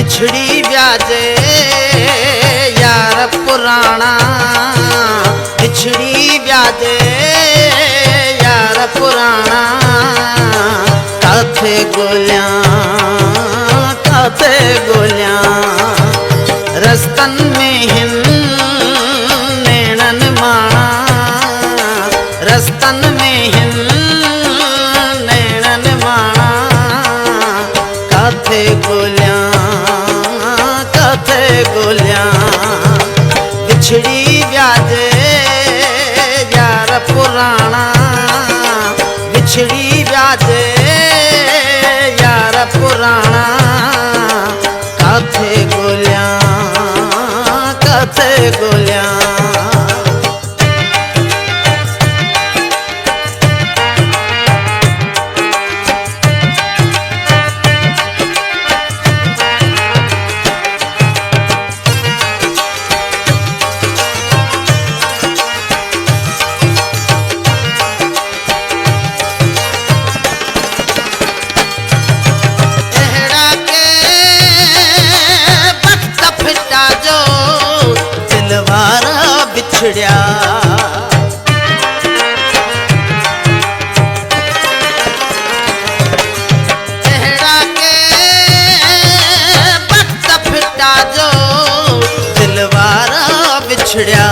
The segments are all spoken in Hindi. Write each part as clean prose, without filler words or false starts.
बिछड़ी व्याजे यार पुराना, बिछड़ी व्याजे यार पुराना। काथे गोलियां रस्तन में हिन नैणन माना, रस्तन में हिन नैणन माना। काथे गोलियां बिछड़ी व्याजे यार पुराना, बिछड़ी व्याजे यार पुराना। काथे गोलियां बिछड़िया। चेहरा के वक्त फिटा जो दिलवारा बिछड़िया।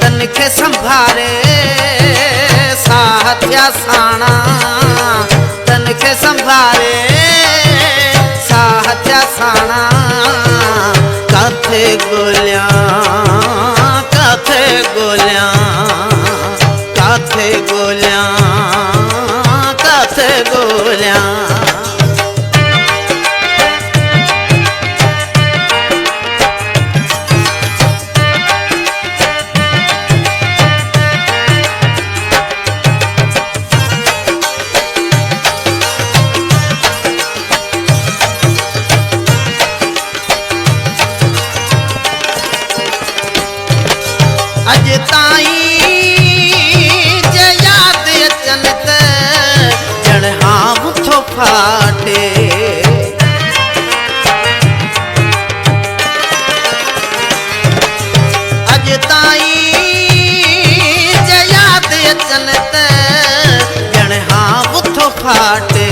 तन के संभारे साहत्या साना, तन के संभारे साहत्या साना। काथे गोलियां अज ताई जे याद अचन त जण हाँ थो फाटे। अज ताई जे याद अचन त जण हाँ थो फाटे।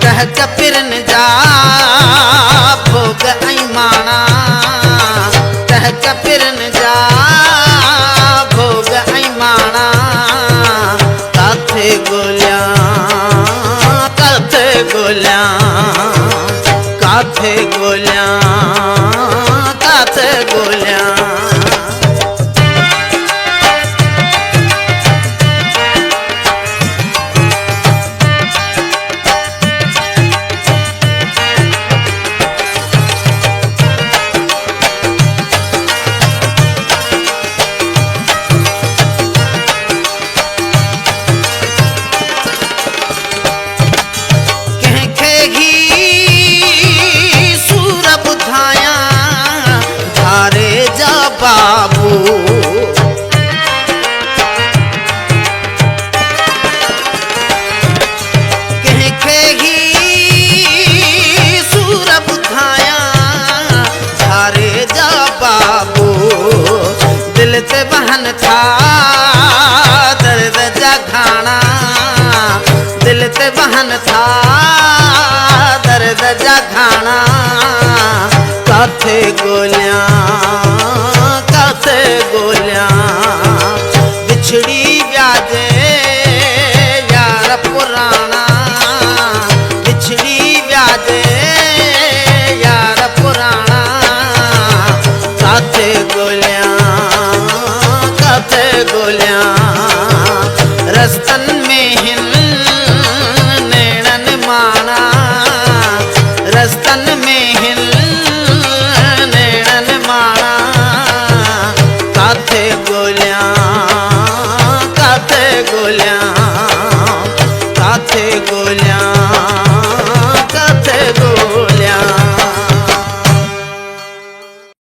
कह कपिरन जा भोग ऐं माना, कह कपिरन जा भोग ऐं माना। काथे गोलियां बाबू। कंहिंखे ही सूर ॿुधाया धारे जा बाबू। दिल ते वहन था दर्द जा घाना, दिल ते वहन था दर्द जा घाना। काथे गोलियां बिछड़ी व्याजे यार पुराना, बिछड़ी व्याजे यार पुराना। काथे गोलियां रस्तन